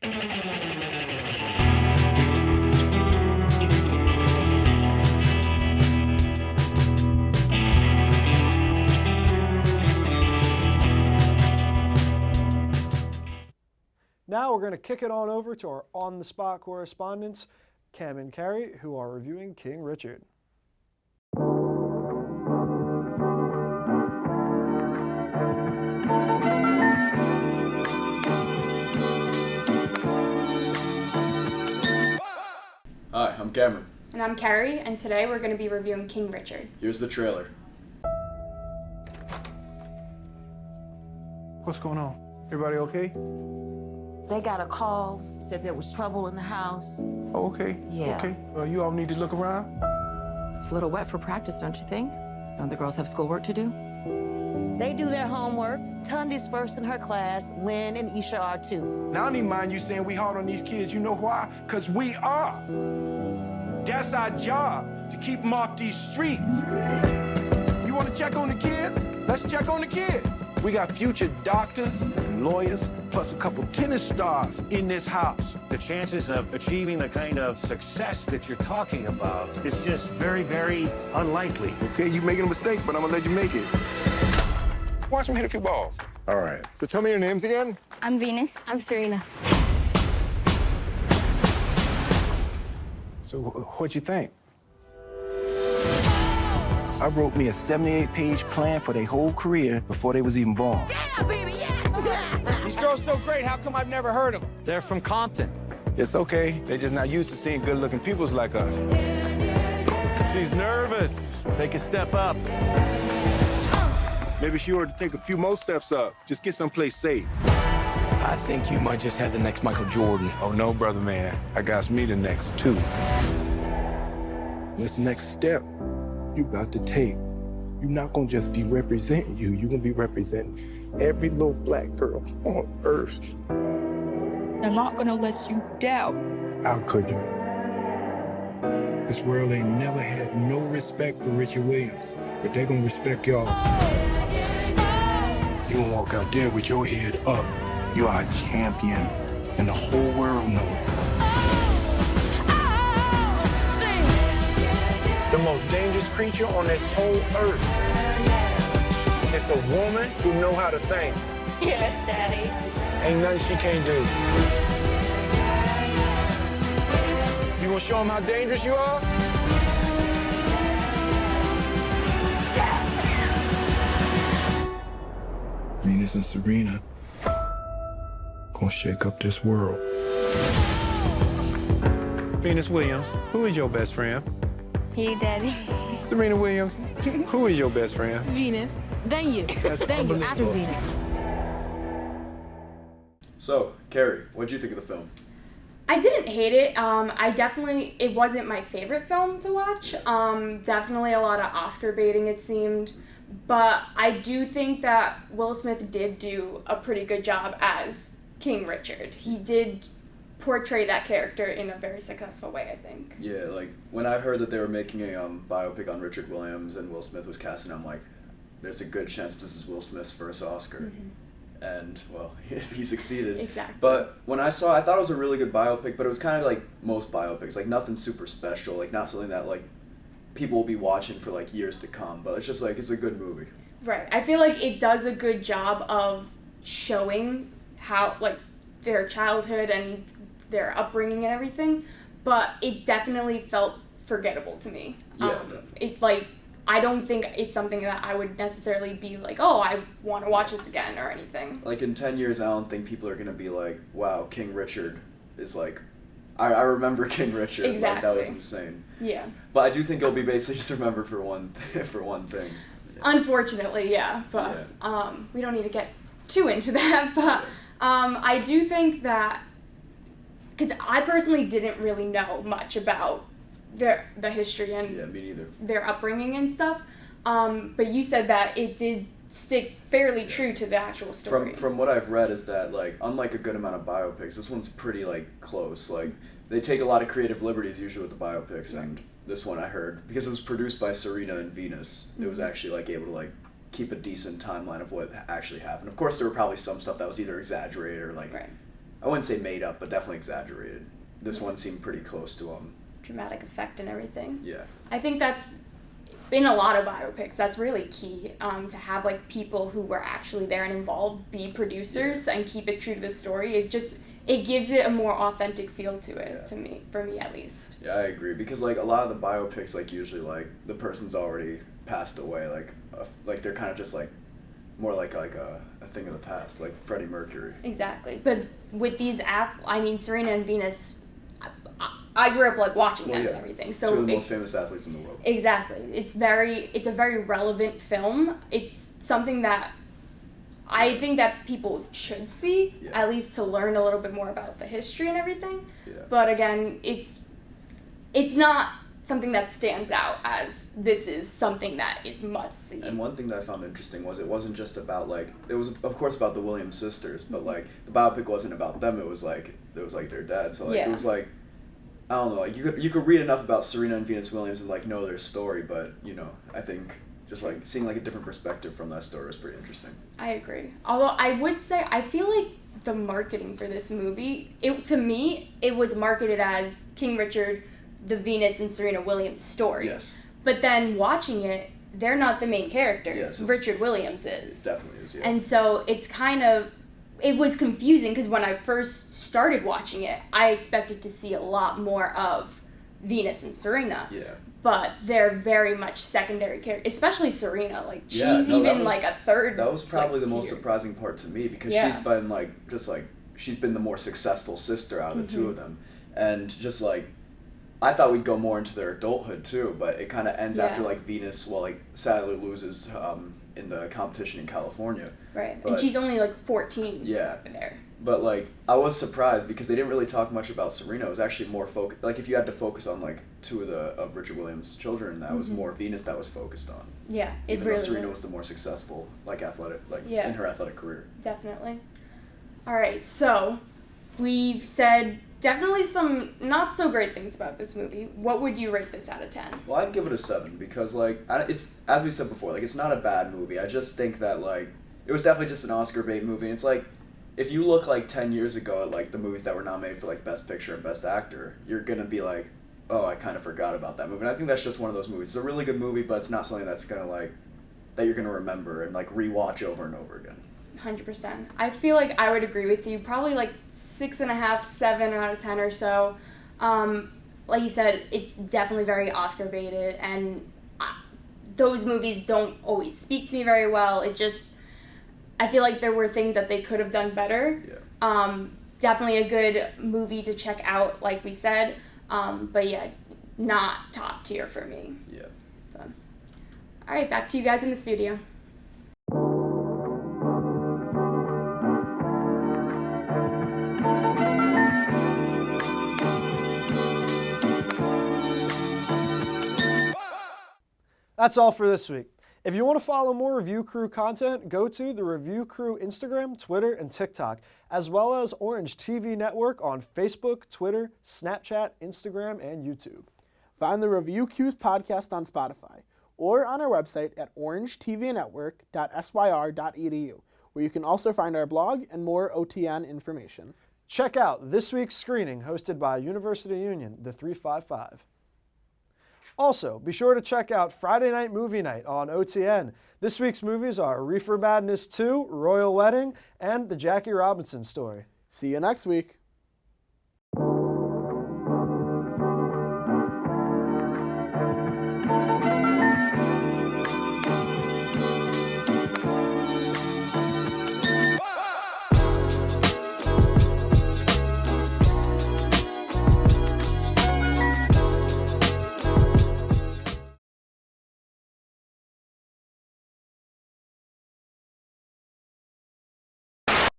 Now we're going to kick it on over to our on-the-spot correspondents, Cam and Carrie, who are reviewing King Richard. Hi, I'm Cameron. And I'm Carrie, and today we're going to be reviewing King Richard. Here's the trailer. What's going on? Everybody okay? They got a call, said there was trouble in the house. Oh, okay. Yeah. Okay. You all need to look around? It's a little wet for practice, don't you think? Don't the girls have schoolwork to do? They do their homework. Tundi's first in her class. Lynn and Isha are too. Now, I don't even mind you saying we hard on these kids. You know why? Because we are. That's our job, to keep them off these streets. You want to check on the kids? Let's check on the kids. We got future doctors and lawyers, plus a couple tennis stars in this house. The chances of achieving the kind of success that you're talking about is just very, very unlikely. Okay, you're making a mistake, but I'm gonna let you make it. Watch them hit a few balls. All right. So tell me your names again. I'm Venus. I'm Serena. So what'd you think? I wrote me a 78-page plan for their whole career before they was even born. Yeah, baby, yeah! These girls so great, how come I've never heard of them? They're from Compton. It's okay. They're just not used to seeing good-looking peoples like us. She's nervous. Take a step up. Maybe she ought to take a few more steps up. Just get someplace safe. I think you might just have the next Michael Jordan. Oh, no, brother man. I got me the next, too. What's the next step you got to take? You're not gonna just be representing you. You're gonna be representing every little black girl on earth. I'm not gonna let you down. How could you? This world ain't never had no respect for Richard Williams, but they gonna respect y'all. You gonna walk out there with your head up. You are a champion, and the whole world knows it. The most dangerous creature on this whole earth. It's a woman who know how to think. Yes, Daddy. Ain't nothing she can't do. You gonna show them how dangerous you are? Venus and Serena gonna shake up this world. Venus Williams, who is your best friend? You, Daddy. Serena Williams, who is your best friend? Venus. Then you. That's Then you. After unbelievable. Venus. So, Carrie, what'd you think of the film? I didn't hate it. It wasn't my favorite film to watch. Definitely a lot of Oscar baiting, it seemed. But I do think that Will Smith did do a pretty good job as King Richard. He did portray that character in a very successful way, I think. Yeah, like, when I heard that they were making a biopic on Richard Williams and Will Smith was casting, I'm like, there's a good chance this is Will Smith's first Oscar. Mm-hmm. And, well, he succeeded. Exactly. But when I thought it was a really good biopic, but it was kind of like most biopics, like nothing super special, like not something that, like, people will be watching for, like, years to come, but it's just, like, it's a good movie. Right. I feel like it does a good job of showing how, like, their childhood and their upbringing and everything, but it definitely felt forgettable to me. Yeah. It's like, I don't think it's something that I would necessarily be like, oh, I want to watch this again or anything. Like, in 10 years, I don't think people are going to be like, wow, King Richard is like, I remember King Richard. Exactly. Like, that was insane. Yeah. But I do think it'll be basically just remembered for one thing. Yeah. Unfortunately, yeah. But we don't need to get too into that. But I do think that, because I personally didn't really know much about the history and Yeah, me neither. their upbringing and stuff. But you said that it did stick fairly true to the actual story. From what I've read is that, like, unlike a good amount of biopics, this one's pretty, like, close. Like, they take a lot of creative liberties usually with the biopics, and this one I heard, because it was produced by Serena and Venus, it was actually, like, able to, like, keep a decent timeline of what actually happened. Of course, there were probably some stuff that was either exaggerated or, like, I wouldn't say made up, but definitely exaggerated. This one seemed pretty close to Dramatic effect and everything. Yeah. I think that's in a lot of biopics, that's really key, to have like people who were actually there and involved be producers and keep it true to the story. It gives it a more authentic feel to it, to me, for me at least. Yeah, I agree, because like a lot of the biopics, like usually like the person's already passed away, like they're kind of just like more like a thing of the past, like Freddie Mercury. Exactly, but with these Serena and Venus, I grew up like watching them and everything. So two of the most famous athletes in the world. Exactly, it's a very relevant film. It's something that I think that people should see, at least to learn a little bit more about the history and everything. Yeah. But again, it's not something that stands out as this is something that is must see. And one thing that I found interesting was it wasn't just about like, it was of course about the Williams sisters, but like the biopic wasn't about them. It was like their dad. So like it was like, I don't know, like you could read enough about Serena and Venus Williams and like know their story, but you know, I think just like seeing like a different perspective from that story was pretty interesting. I agree. Although I would say I feel like the marketing for this movie, to me, it was marketed as King Richard, the Venus and Serena Williams story. Yes. But then watching it, they're not the main characters. Yes, Richard Williams is. It definitely is, yeah. And so it was confusing because when I first started watching it, I expected to see a lot more of Venus and Serena. Yeah. But they're very much secondary characters, especially Serena. Like she's like a third. That was probably the most tier. surprising part to me, because she's been she's been the more successful sister out of the two of them, and just like I thought we'd go more into their adulthood too, but it kind of ends after like Venus, sadly loses in the competition in California. Right, and she's only like 14. Yeah. There. But like I was surprised because they didn't really talk much about Serena. It was actually more like if you had to focus on like two of Richard Williams' children, that was more Venus that was focused on. Yeah, Even though Serena was the more successful, in her athletic career. Definitely. All right, so we've said definitely some not so great things about this movie. What would you rate this out of 10? Well, I'd give it a 7 because it's, as we said before, it's not a bad movie. I just think that it was definitely just an Oscar bait movie. It's like if you look 10 years ago at the movies that were nominated for Best Picture and Best Actor, you're gonna be like, oh, I kind of forgot about that movie. And I think that's just one of those movies. It's a really good movie, but it's not something that's gonna that you're gonna remember and rewatch over and over again. 100%. I feel like I would agree with you. Probably 6.5, 7 out of 10 or so. Like you said, it's definitely very Oscar baited, and those movies don't always speak to me very well. I feel like there were things that they could have done better. Yeah. Definitely a good movie to check out, like we said. But yeah, not top tier for me. Yeah. So. All right, back to you guys in the studio. That's all for this week. If you want to follow more Review Crew content, go to the Review Crew Instagram, Twitter, and TikTok, as well as Orange TV Network on Facebook, Twitter, Snapchat, Instagram, and YouTube. Find the Review Q's podcast on Spotify or on our website at orangetvnetwork.syr.edu, where you can also find our blog and more OTN information. Check out this week's screening hosted by University Union, the 355. Also, be sure to check out Friday Night Movie Night on OTN. This week's movies are Reefer Madness 2, Royal Wedding, and The Jackie Robinson Story. See you next week.